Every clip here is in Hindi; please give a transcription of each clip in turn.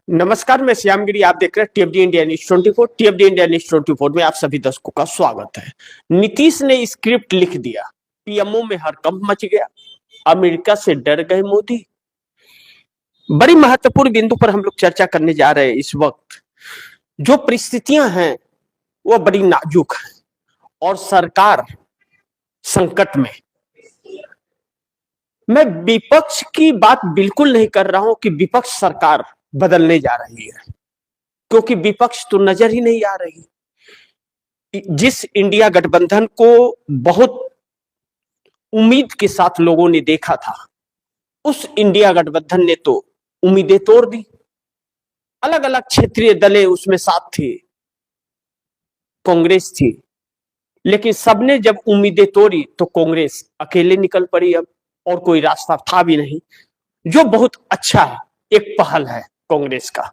नमस्कार, मैं श्यामगिरी। आप देख रहे हैं टीएफडी इंडिया न्यूज 24। टीएफडी इंडिया न्यूज 24 में आप सभी दर्शकों का स्वागत है। नीतीश ने स्क्रिप्ट लिख दिया, पीएमओ में हड़कंप मच गया, अमेरिका से डर गए मोदी। बड़ी महत्वपूर्ण बिंदु पर हम लोग चर्चा करने जा रहे हैं। इस वक्त जो परिस्थितियां हैं वो बड़ी नाजुक है और सरकार संकट में। मैं विपक्ष की बात बिल्कुल नहीं कर रहा हूं कि विपक्ष सरकार बदलने जा रही है, क्योंकि विपक्ष तो नजर ही नहीं आ रही। जिस इंडिया गठबंधन को बहुत उम्मीद के साथ लोगों ने देखा था, उस इंडिया गठबंधन ने तो उम्मीदें तोड़ दी। अलग अलग क्षेत्रीय दलें उसमें साथ थी, कांग्रेस थी, लेकिन सबने जब उम्मीदें तोड़ी तो कांग्रेस अकेले निकल पड़ी अब, और कोई रास्ता था भी नहीं। जो बहुत अच्छा एक पहल है कांग्रेस का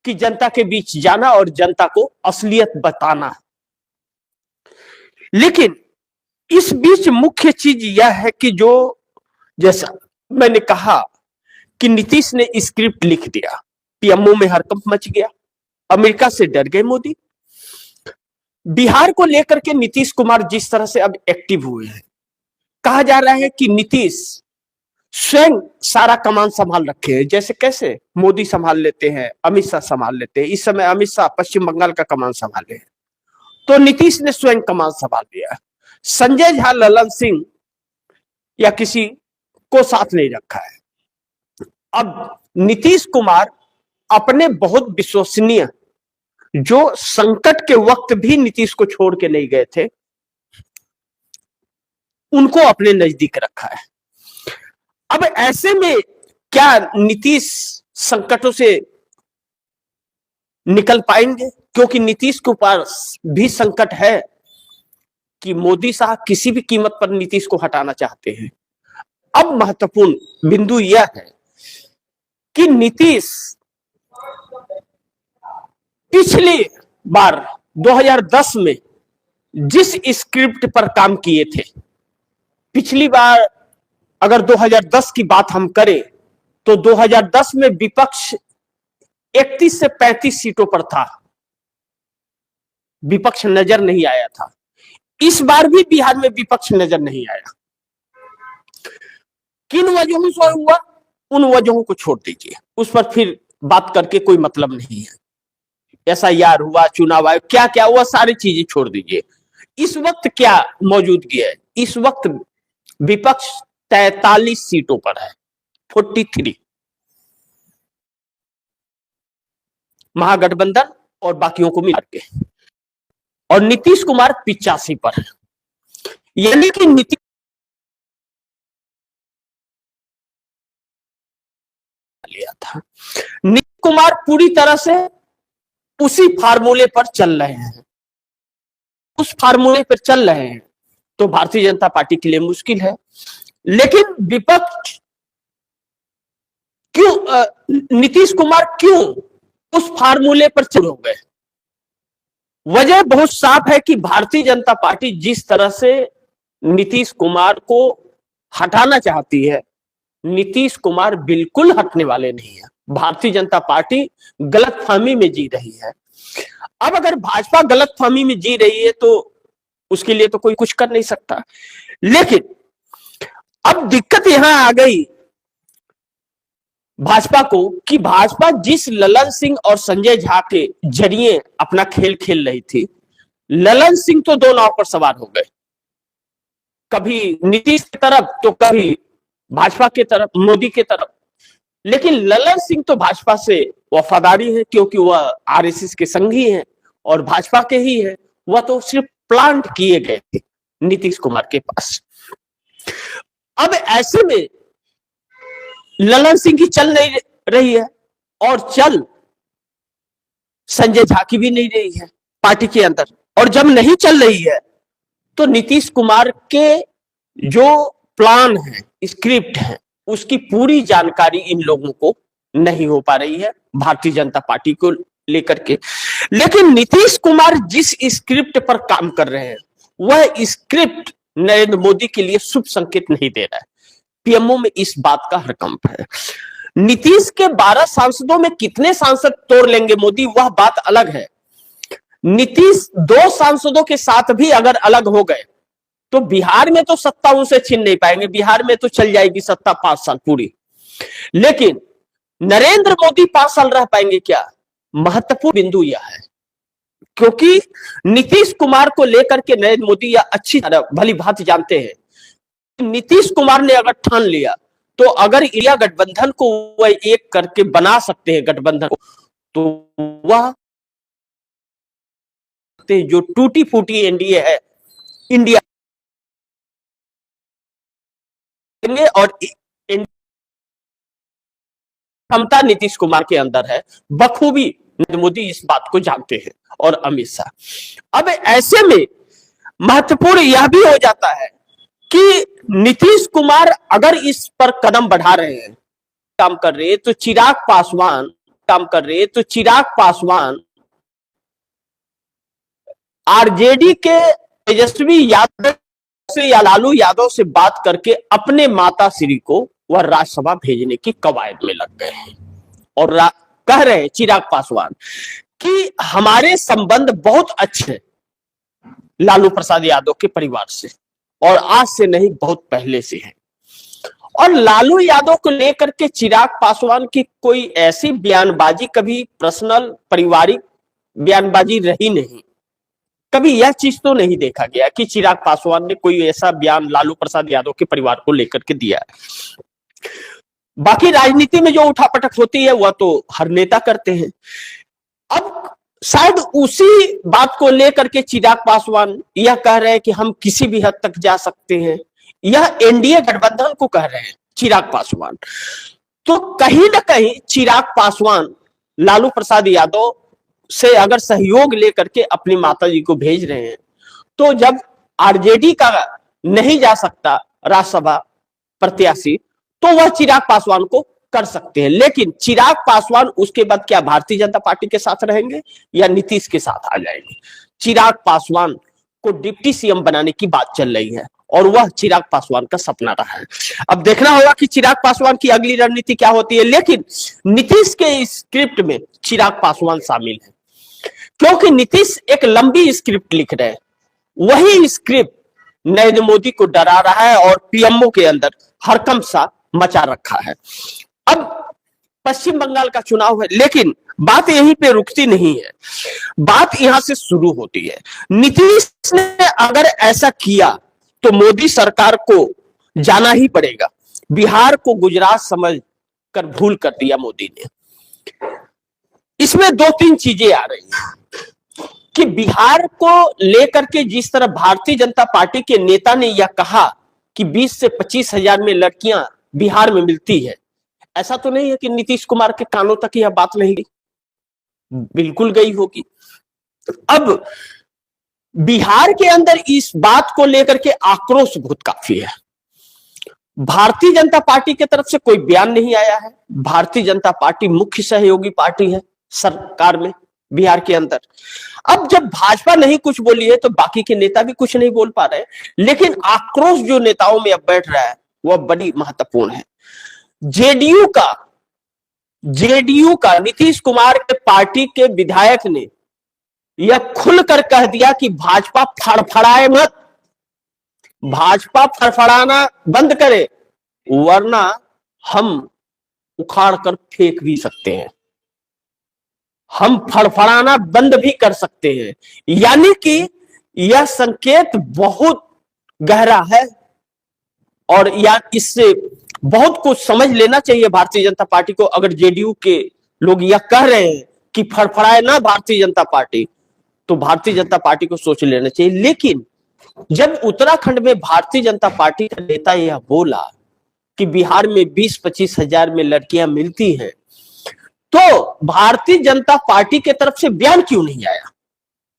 कि जनता के बीच जाना और जनता को असलियत बताना। लेकिन इस बीच मुख्य चीज यह है कि जो जैसा मैंने कहा कि नीतीश ने स्क्रिप्ट लिख दिया, पीएमओ में हड़कंप मच गया, अमेरिका से डर गए मोदी। बिहार को लेकर के नीतीश कुमार जिस तरह से अब एक्टिव हुए हैं, कहा जा रहा है कि नीतीश स्वयं सारा कमान संभाल रखे हैं। जैसे कैसे मोदी संभाल लेते हैं, अमित शाह संभाल लेते हैं। इस समय अमित शाह पश्चिम बंगाल का कमान संभाले हैं, तो नीतीश ने स्वयं कमान संभाल लिया। संजय झा, ललन सिंह या किसी को साथ नहीं रखा है। अब नीतीश कुमार अपने बहुत विश्वसनीय, जो संकट के वक्त भी नीतीश को छोड़ के नहीं गए थे, उनको अपने नजदीक रखा है। अब ऐसे में क्या नीतीश संकटों से निकल पाएंगे? क्योंकि नीतीश के पास भी संकट है कि मोदी साहब किसी भी कीमत पर नीतीश को हटाना चाहते हैं। अब महत्वपूर्ण बिंदु यह है कि नीतीश पिछली बार 2010 में जिस स्क्रिप्ट पर काम किए थे, पिछली बार अगर 2010 की बात हम करें तो 2010 में विपक्ष 31 से 35 सीटों पर था, विपक्ष नजर नहीं आया था। इस बार भी बिहार में विपक्ष नजर नहीं आया। किन वजहों से हुआ, उन वजहों को छोड़ दीजिए, उस पर फिर बात करके कोई मतलब नहीं है। एसआईआर हुआ, चुनाव आयोग, क्या क्या हुआ, सारी चीजें छोड़ दीजिए। इस वक्त क्या मौजूदगी है? इस वक्त विपक्ष 43 सीटों पर है, 43। महागठबंधन और बाकियों को मिला के, और नीतीश कुमार 85 पर है। यानी कि नीतीश लिया था। नीतीश कुमार पूरी तरह से उसी फार्मूले पर चल रहे हैं, उस फार्मूले पर चल रहे हैं, तो भारतीय जनता पार्टी के लिए मुश्किल है। लेकिन विपक्ष क्यों, नीतीश कुमार क्यों उस फार्मूले पर चल हो गए? वजह बहुत साफ है कि भारतीय जनता पार्टी जिस तरह से नीतीश कुमार को हटाना चाहती है, नीतीश कुमार बिल्कुल हटने वाले नहीं है। भारतीय जनता पार्टी गलतफहमी में जी रही है। अब अगर भाजपा गलतफहमी में जी रही है तो उसके लिए तो कोई कुछ कर नहीं सकता। लेकिन अब दिक्कत यहां आ गई भाजपा को कि भाजपा जिस ललन सिंह और संजय झा के जरिए अपना खेल खेल रही थी, ललन सिंह तो दो नाव पर सवार हो गए, कभी नीतीश की तरफ तो कभी भाजपा के तरफ, मोदी के तरफ। लेकिन ललन सिंह तो भाजपा से वफादारी है, क्योंकि वह आरएसएस के संगी हैं और भाजपा के ही है। वह तो सिर्फ प्लांट किए गए थे नीतीश कुमार के पास। अब ऐसे में ललन सिंह की चल नहीं रही है और चल संजय झा की भी नहीं रही है पार्टी के अंदर। और जब नहीं चल रही है तो नीतीश कुमार के जो प्लान है, स्क्रिप्ट है, उसकी पूरी जानकारी इन लोगों को नहीं हो पा रही है भारतीय जनता पार्टी को लेकर के। लेकिन नीतीश कुमार जिस स्क्रिप्ट पर काम कर रहे हैं, वह स्क्रिप्ट नरेंद्र मोदी के लिए शुभ संकेत नहीं दे रहा है। पीएमओ में इस बात का हड़कंप है। नीतीश के 12 सांसदों में कितने सांसद तोड़ लेंगे मोदी, वह बात अलग है। नीतीश 2 सांसदों के साथ भी अगर अलग हो गए तो बिहार में तो सत्ता उनसे छीन नहीं पाएंगे, बिहार में तो चल जाएगी सत्ता 5 साल पूरी। लेकिन नरेंद्र मोदी 5 साल रह पाएंगे क्या? महत्वपूर्ण बिंदु यह है, क्योंकि नीतीश कुमार को लेकर के नरेंद्र मोदी यह अच्छी तरह भली भांति जानते हैं। नीतीश कुमार ने अगर ठान लिया तो अगर इंडिया गठबंधन को वह एक करके बना सकते हैं गठबंधन को, तो वह जो टूटी फूटी एनडीए है इंडिया और क्षमता नीतीश कुमार के अंदर है, बखूबी नरेंद्र मोदी इस बात को जानते हैं और अमित शाह। अब ऐसे में महत्वपूर्ण यह भी हो जाता है कि नीतीश कुमार अगर इस पर कदम बढ़ा रहे हैं, काम कर रहे हैं, तो चिराग पासवान आरजेडी के तेजस्वी यादव से या लालू यादव से बात करके अपने माता श्री को वह राज्यसभा भेजने की कवायद में लग गए हैं और कह रहे हैं चिराग पासवान कि हमारे संबंध बहुत अच्छे हैं लालू प्रसाद यादव के परिवार से, और आज से नहीं बहुत पहले से है। और लालू यादव को लेकर के चिराग पासवान की कोई ऐसी बयानबाजी कभी पर्सनल पारिवारिक बयानबाजी रही नहीं, कभी यह चीज तो नहीं देखा गया कि चिराग पासवान ने कोई ऐसा बयान लालू प्रसाद यादव के परिवार को लेकर के दिया है। बाकी राजनीति में जो उठापटक होती है वह तो हर नेता करते हैं। अब शायद उसी बात को लेकर के चिराग पासवान यह कह रहे हैं कि हम किसी भी हद तक जा सकते हैं, यह एनडीए गठबंधन को कह रहे हैं चिराग पासवान। तो कहीं ना कहीं चिराग पासवान लालू प्रसाद यादव से अगर सहयोग लेकर के अपनी माताजी को भेज रहे हैं, तो जब आरजेडी का नहीं जा सकता राज्यसभा प्रत्याशी तो वह चिराग पासवान को कर सकते हैं। लेकिन चिराग पासवान उसके बाद क्या भारतीय जनता पार्टी के साथ रहेंगे या नीतीश के साथ आ जाएंगे? चिराग पासवान को डिप्टी सीएम बनाने की बात चल रही है और वह चिराग पासवान का सपना रहा है। अब देखना होगा कि चिराग पासवान की अगली रणनीति क्या होती है। लेकिन नीतीश के स्क्रिप्ट में चिराग पासवान शामिल है, क्योंकि नीतीश एक लंबी स्क्रिप्ट लिख रहे हैं। वही स्क्रिप्ट नरेंद्र मोदी को डरा रहा है और पीएमओ के अंदर हड़कंप सा मचा रखा है। अब पश्चिम बंगाल का चुनाव है, लेकिन बात यहीं पे रुकती नहीं है, बात यहां से शुरू होती है। नीतीश ने अगर ऐसा किया तो मोदी सरकार को जाना ही पड़ेगा। बिहार को गुजरात समझ कर भूल कर दिया मोदी ने। इसमें 2-3 चीजें आ रही हैं कि बिहार को लेकर के जिस तरह भारतीय जनता पार्टी के नेता ने यह कहा कि 20 से 25 हजार में लड़कियां बिहार में मिलती है, ऐसा तो नहीं है कि नीतीश कुमार के कानों तक यह बात नहीं गई, बिल्कुल गई होगी। अब बिहार के अंदर इस बात को लेकर के आक्रोश बहुत काफी है। भारतीय जनता पार्टी की तरफ से कोई बयान नहीं आया है। भारतीय जनता पार्टी मुख्य सहयोगी पार्टी है सरकार में बिहार के अंदर। अब जब भाजपा नहीं कुछ बोली है तो बाकी के नेता भी कुछ नहीं बोल पा रहे, लेकिन आक्रोश जो नेताओं में अब बैठ रहा है वह बड़ी महत्वपूर्ण है। जेडीयू का नीतीश कुमार के पार्टी के विधायक ने यह खुलकर कह दिया कि भाजपा फड़फड़ाए मत, भाजपा फड़फड़ाना बंद करे, वरना हम उखाड़ कर फेंक भी सकते हैं, हम फड़फड़ाना बंद भी कर सकते हैं। यानी कि यह संकेत बहुत गहरा है और या इससे बहुत कुछ समझ लेना चाहिए भारतीय जनता पार्टी को। अगर जेडीयू के लोग यह कह रहे हैं कि फड़फड़ाए ना भारतीय जनता पार्टी, तो भारतीय जनता पार्टी को सोच लेना चाहिए। लेकिन जब उत्तराखंड में भारतीय जनता पार्टी का नेता यह बोला कि बिहार में 20-25 हजार में लड़कियां मिलती हैं, तो भारतीय जनता पार्टी के तरफ से बयान क्यों नहीं आया?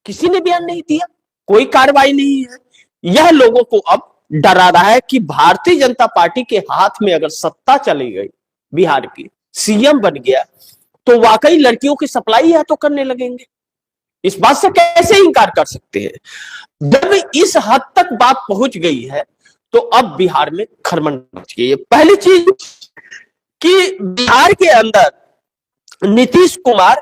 किसी ने बयान नहीं दिया, कोई कार्रवाई नहीं है। यह लोगों को अब डरा रहा है कि भारतीय जनता पार्टी के हाथ में अगर सत्ता चली गई, बिहार की सीएम बन गया, तो वाकई लड़कियों की सप्लाई है तो करने लगेंगे। इस बात से कैसे इनकार कर सकते हैं? जब इस हद तक बात पहुंच गई है तो अब बिहार में खरमन मच गई है। पहली चीज कि बिहार के अंदर नीतीश कुमार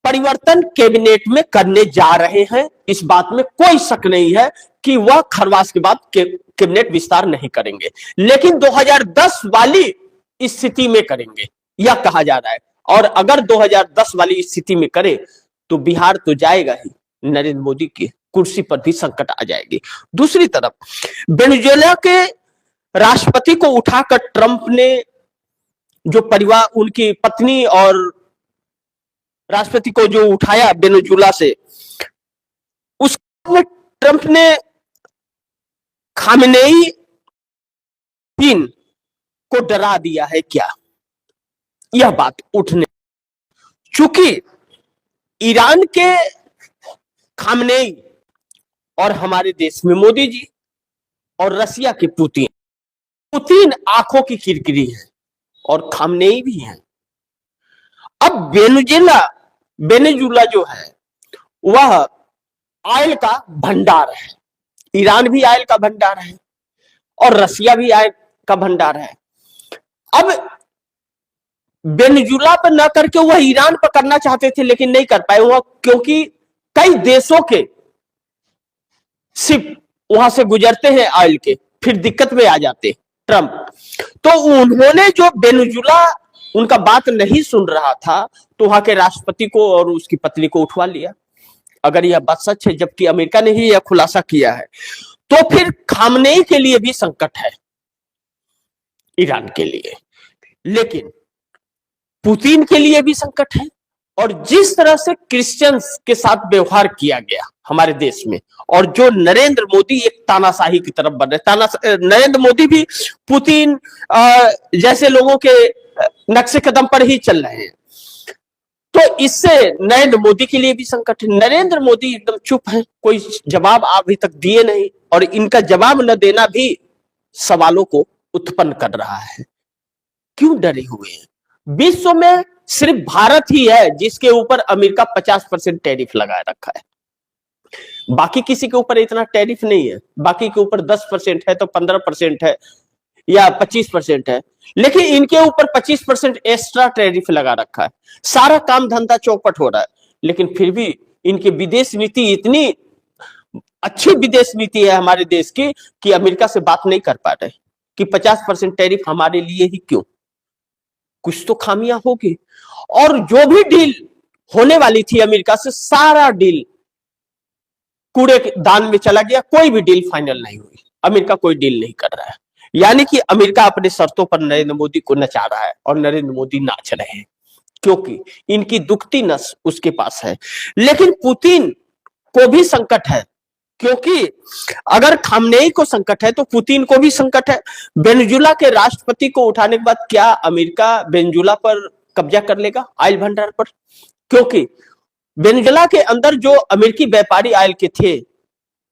परिवर्तन कैबिनेट में करने जा रहे हैं। इस बात में कोई शक नहीं है कि वह खरवास के बाद कैबिनेट विस्तार नहीं करेंगे, लेकिन 2010 वाली स्थिति में करेंगे, यह कहा जा रहा है। और अगर 2010 वाली स्थिति में करे तो बिहार तो जाएगा ही, नरेंद्र मोदी की कुर्सी पर भी संकट आ जाएगी। दूसरी तरफ वेनेजुएला के राष्ट्रपति को उठाकर ट्रंप ने जो परिवार, उनकी पत्नी और राष्ट्रपति को जो उठाया वेनेजुएला से, उसमें ट्रंप ने खामेनेई को डरा दिया है क्या, यह बात उठने, चूंकि ईरान के खामेनेई और हमारे देश में मोदी जी और रसिया के पुतिन आंखों की किरकिरी है और खामेनेई भी है। अब वेनेजुएला जो है वह ऑयल का भंडार है, ईरान भी ऑयल का भंडार है और रसिया भी ऑयल का भंडार है। अब वेनेजुएला पर न करके वह ईरान पर करना चाहते थे, लेकिन नहीं कर पाए वह, क्योंकि कई देशों के शिप वहां से गुजरते हैं ऑयल के, फिर दिक्कत में आ जाते ट्रंप। तो उन्होंने जो वेनेजुएला उनका बात नहीं सुन रहा था, तो वहां के राष्ट्रपति को और उसकी पत्नी को उठवा लिया। अगर यह बात सच है, जबकि अमेरिका ने ही यह खुलासा किया है, तो फिर खामनेई के लिए भी संकट है, ईरान के लिए, लेकिन पुतिन के लिए भी संकट है। और जिस तरह से क्रिश्चियंस के साथ व्यवहार किया गया हमारे देश में, और जो नरेंद्र मोदी एक तानाशाही की तरफ बढ़ रहे, नरेंद्र मोदी भी पुतिन जैसे लोगों के नक्शे कदम पर ही चल रहे हैं, तो इससे नरेंद्र मोदी के लिए भी संकट है। नरेंद्र मोदी एकदम चुप है, कोई जवाब अभी तक दिए नहीं, और इनका जवाब न देना भी सवालों को उत्पन्न कर रहा है। क्यों डरे हुए हैं? विश्व में सिर्फ भारत ही है जिसके ऊपर अमेरिका 50% टैरिफ लगा रखा है, बाकी किसी के ऊपर इतना टैरिफ नहीं है। बाकी के ऊपर 10% है तो 15% है या 25% है, लेकिन इनके ऊपर 25% एक्स्ट्रा टैरिफ लगा रखा है। सारा काम धंधा चौपट हो रहा है, लेकिन फिर भी इनकी विदेश नीति इतनी अच्छी विदेश नीति है हमारे देश की कि अमेरिका से बात नहीं कर पा रहे कि 50% टैरिफ हमारे लिए ही क्यों। कुछ तो खामियां होगी। और जो भी डील होने वाली थी अमेरिका से, सारा डील कूड़े के दान में चला गया, कोई भी डील फाइनल नहीं हुई। अमेरिका कोई डील नहीं कर रहा है, यानी कि अमेरिका अपने शर्तों पर नरेंद्र मोदी को नचा रहा है और नरेंद्र मोदी नाच रहे हैं, क्योंकि इनकी दुखती नस उसके पास है। लेकिन पुतिन को भी संकट है, क्योंकि अगर खामनेई को संकट है तो पुतिन को भी संकट है। वेनेजुएला के राष्ट्रपति को उठाने के बाद क्या अमेरिका वेनेजुएला पर कब्जा कर लेगा ऑयल भंडार पर? क्योंकि वेनेजुएला के अंदर जो अमेरिकी व्यापारी ऑयल के थे,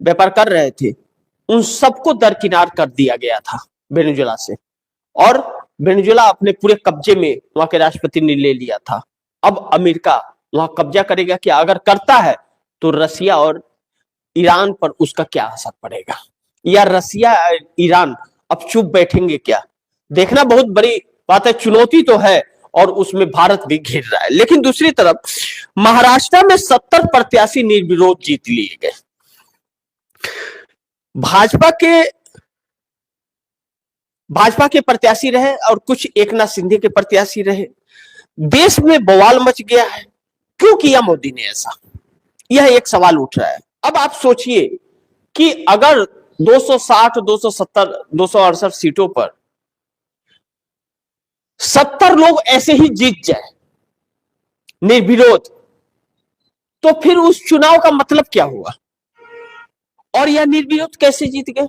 व्यापार कर रहे थे, उन सबको दरकिनार कर दिया गया था वेनेजुएला से, और वेनेजुएला अपने पूरे कब्जे में वहां के राष्ट्रपति ने ले लिया था। अब अमेरिका वहां कब्जा करेगा क्या? अगर करता है तो रसिया और ईरान पर उसका क्या असर पड़ेगा? या रसिया ईरान अब चुप बैठेंगे क्या? देखना बहुत बड़ी बात है, चुनौती तो है, और उसमें भारत भी घिर रहा है। लेकिन दूसरी तरफ महाराष्ट्र में 70 प्रत्याशी निर्विरोध जीत लिए गए। भाजपा के प्रत्याशी रहे और कुछ एकनाथ शिंदे के प्रत्याशी रहे। देश में बवाल मच गया है। क्यों किया मोदी ने ऐसा? यह एक सवाल उठ रहा है। अब आप सोचिए कि अगर 260, 270, 268 सीटों पर 70 लोग ऐसे ही जीत जाए निर्विरोध, तो फिर उस चुनाव का मतलब क्या हुआ? और यह निर्विरोध कैसे जीत गए?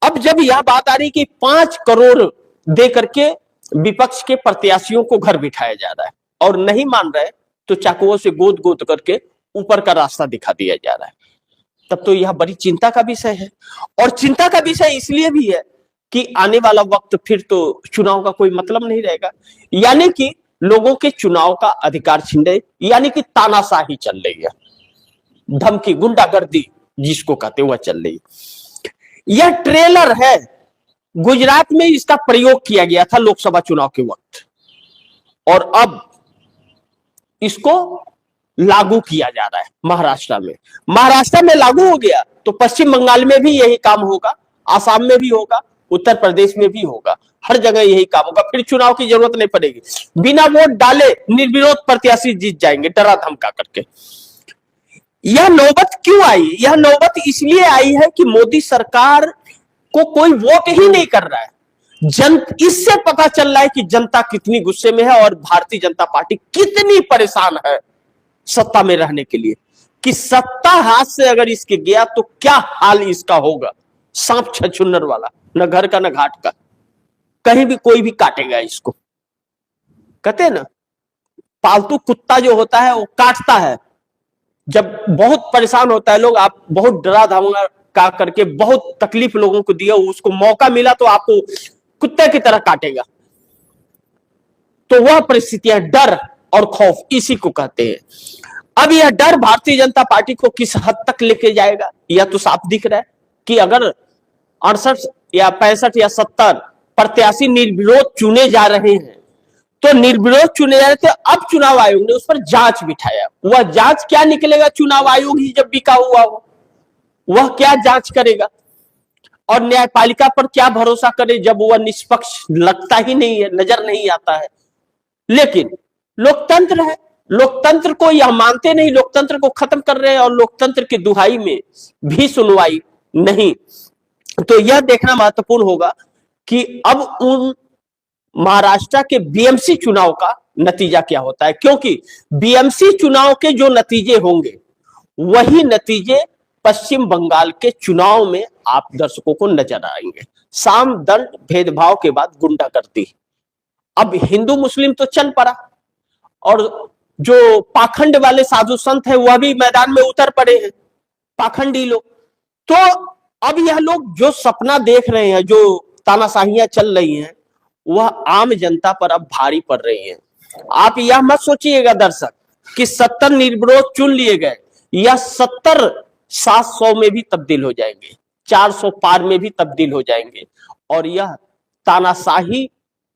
अब जब यह बात आ रही कि 5 करोड़ दे करके विपक्ष के प्रत्याशियों को घर बिठाया जा रहा है और नहीं मान रहे तो चाकुओं से गोद गोद करके ऊपर का रास्ता दिखा दिया जा रहा है, तब तो यह बड़ी चिंता का विषय है। और चिंता का विषय इसलिए भी है कि आने वाला वक्त फिर तो चुनाव का कोई मतलब नहीं रहेगा, यानी कि लोगों के चुनाव का अधिकार छीन रहे, यानी कि तानाशाही चल रही है, धमकी, गुंडागर्दी जिसको कहते हुआ चल रही है। यह ट्रेलर है गुजरात में इसका प्रयोग किया गया था लोकसभा चुनाव के वक्त, और अब इसको लागू किया जा रहा है महाराष्ट्र में। महाराष्ट्र में लागू हो गया तो पश्चिम बंगाल में भी यही काम होगा, आसाम में भी होगा, उत्तर प्रदेश में भी होगा, हर जगह यही काम होगा। फिर चुनाव की जरूरत नहीं पड़ेगी, बिना वोट डाले निर्विरोध प्रत्याशी जीत जाएंगे डरा धमका करके। यह नौबत क्यों आई? यह नौबत इसलिए आई है कि मोदी सरकार को कोई वोट ही नहीं कर रहा है। इससे पता चल रहा है कि जनता कितनी गुस्से में है और भारतीय जनता पार्टी कितनी परेशान है सत्ता में रहने के लिए, कि सत्ता हाथ से अगर इसके गया तो क्या हाल इसका होगा। सांप छछूंदर वाला, न घर का न घाट का, कहीं भी कोई भी काटेगा इसको। कहते हैं ना, पालतू कुत्ता जो होता है वो काटता है जब बहुत परेशान होता है लोग। आप बहुत डरा धमका करके बहुत तकलीफ लोगों को दिया, उसको मौका मिला तो आपको कुत्ते की तरह काटेगा। तो वह परिस्थितियां, डर और खौफ, इसी को कहते हैं। अब यह डर भारतीय जनता पार्टी को किस हद तक लेके जाएगा यह तो साफ दिख रहा है कि अगर 68 या 65 या 70 प्रत्याशी निर्विरोध चुने जा रहे हैं, तो निर्विरोध चुने जा रहे थे, अब चुनाव आयोग ने उस पर जांच बिठाया। वह जांच क्या निकलेगा? चुनाव आयोग ही जब बिका हुआ हो वह क्या जांच करेगा? और न्यायपालिका पर क्या भरोसा करे जब वह निष्पक्ष लगता ही नहीं है, नजर नहीं आता है। लेकिन लोकतंत्र है, लोकतंत्र को यह मानते नहीं, लोकतंत्र को खत्म कर रहे हैं और लोकतंत्र की दुहाई में भी सुनवाई नहीं। तो यह देखना महत्वपूर्ण होगा कि अब उन महाराष्ट्र के बीएमसी चुनाव का नतीजा क्या होता है, क्योंकि बीएमसी चुनाव के जो नतीजे होंगे वही नतीजे पश्चिम बंगाल के चुनाव में आप दर्शकों को नजर आएंगे। साम दंड भेदभाव के बाद गुंडागर्दी, अब हिंदू मुस्लिम तो चल पड़ा, और जो पाखंड वाले साधु संत है वह भी मैदान में उतर पड़े हैं, पाखंडी लोग। तो अब यह लोग जो सपना देख रहे हैं, जो तानाशाहियां चल रही हैं, वह आम जनता पर अब भारी पड़ रही है। आप यह मत सोचिएगा दर्शक कि 70 निर्विरोध चुन लिए गए, यह 70 700 में भी तब्दील हो जाएंगे, 400 पार में भी तब्दील हो जाएंगे, और यह तानाशाही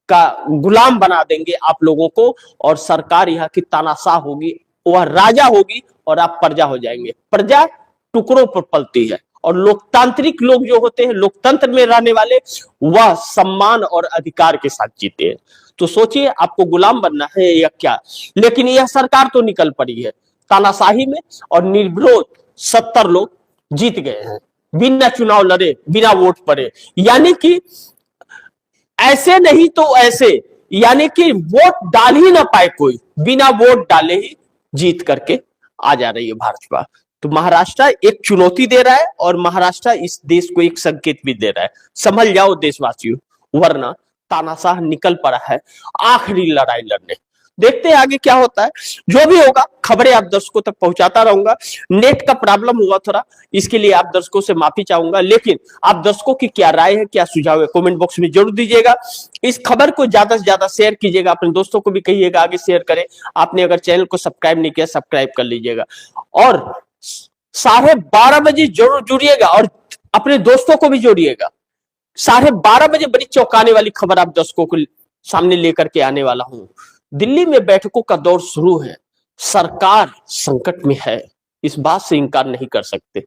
का गुलाम बना देंगे आप लोगों को, और सरकार यहाँ की तानाशाह होगी, वह राजा होगी और आप प्रजा हो जाएंगे। प्रजा टुकड़ों पर पलती है, और लोकतांत्रिक लोग जो होते हैं, लोकतंत्र में रहने वाले, वह सम्मान और अधिकार के साथ जीते हैं। तो सोचिए आपको गुलाम बनना है या क्या? लेकिन यह सरकार तो निकल पड़ी है तानाशाही में, और निर्विरोध 70 लोग जीत गए हैं, बिना चुनाव लड़े, बिना वोट पड़े। यानी कि ऐसे नहीं तो ऐसे, यानी कि वोट डाल ही ना पाए कोई, बिना वोट डाले ही जीत करके आ जा रही है भाजपा। तो महाराष्ट्र एक चुनौती दे रहा है, और महाराष्ट्र इस देश को एक संकेत भी दे रहा है, संभल जाओ देशवासियों, वरना तानाशाह निकल पड़ा है आखिरी लड़ाई लड़ने। देखते हैं आगे क्या होता है। जो भी होगा खबरें आप दर्शकों तक पहुंचाता रहूंगा। नेट का प्रॉब्लम हुआ थोड़ा, इसके लिए आप दर्शकों से माफी चाहूंगा, लेकिन आप दर्शकों की क्या राय है, क्या सुझाव है, कमेंट बॉक्स में जरूर दीजिएगा। इस खबर को ज्यादा से ज्यादा शेयर कीजिएगा, अपने दोस्तों को भी कहिएगा आगे शेयर करें। आपने अगर चैनल को सब्सक्राइब नहीं किया, सब्सक्राइब कर लीजिएगा, और 12:30 बजे जरूर जुड़िएगा, और अपने दोस्तों को भी जोड़िएगा। 12:30 बजे बड़ी चौंकाने वाली खबर आप दर्शकों को सामने लेकर के आने वाला हूं। दिल्ली में बैठकों का दौर शुरू है, सरकार संकट में है, इस बात से इनकार नहीं कर सकते।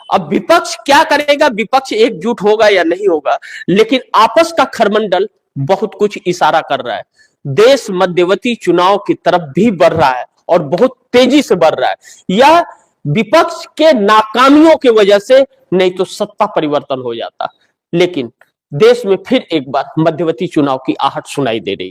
अब विपक्ष क्या करेगा, विपक्ष एकजुट होगा या नहीं होगा, लेकिन आपस का खरमंडल बहुत कुछ इशारा कर रहा है। देश मध्यवर्ती चुनाव की तरफ भी बढ़ रहा है, और बहुत तेजी से बढ़ रहा है। यह विपक्ष के नाकामियों की वजह से, नहीं तो सत्ता परिवर्तन हो जाता। लेकिन देश में फिर एक बार मध्यवर्ती चुनाव की आहट सुनाई दे रही है।